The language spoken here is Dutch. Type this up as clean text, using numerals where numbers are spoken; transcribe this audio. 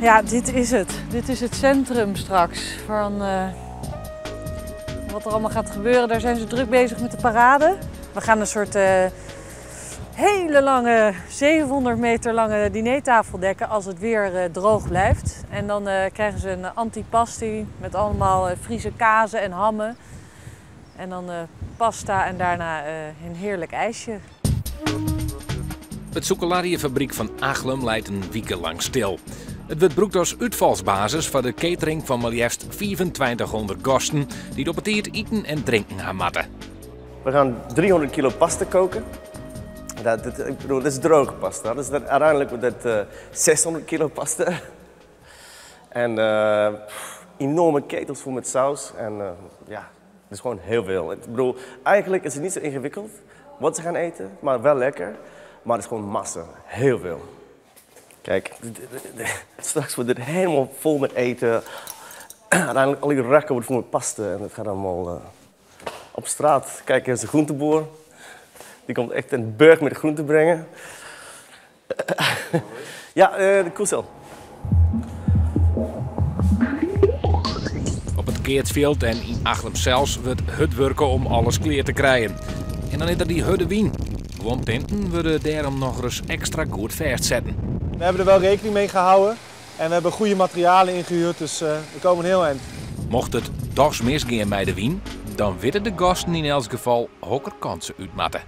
Ja, dit is het. Dit is het centrum straks van wat er allemaal gaat gebeuren. Daar zijn ze druk bezig met de parade. We gaan een soort hele lange, 700 meter lange dinertafel dekken als het weer droog blijft. En dan krijgen ze een antipasti met allemaal Friese kazen en hammen. En dan pasta en daarna een heerlijk ijsje. Het chocoladiefabriek van Achlem leidt een weekenlang stil. Het wordt gebruikt als uitvalsbasis voor de catering van maar liefst 2500 gasten die op het eten en drinken gaan matten. We gaan 300 kilo pasta koken. Dat is droge pasta. Dus uiteindelijk wordt dat 600 kilo pasta. En enorme ketels vol met saus. En ja, dat is gewoon heel veel. Ik bedoel, eigenlijk is het niet zo ingewikkeld wat ze gaan eten, maar wel lekker. Maar het is gewoon massa, heel veel. Kijk, straks wordt het helemaal vol met eten. Uiteindelijk al die rakken wordt vol met pasta en het gaat allemaal op straat. Kijk, er is een groenteboer. Die komt echt een berg met groenten brengen. Ja, de koesel. Op het Keertsveld en in Achlem zelfs wordt het werken om alles klaar te krijgen. En dan is er die hudde wien. Want tinten worden daarom nog eens extra goed vastzetten. We hebben er wel rekening mee gehouden en we hebben goede materialen ingehuurd, dus we komen heel eind. Mocht het dogs misgaan bij de wien, dan weten de gasten in elk geval hokker kansen uitmatten.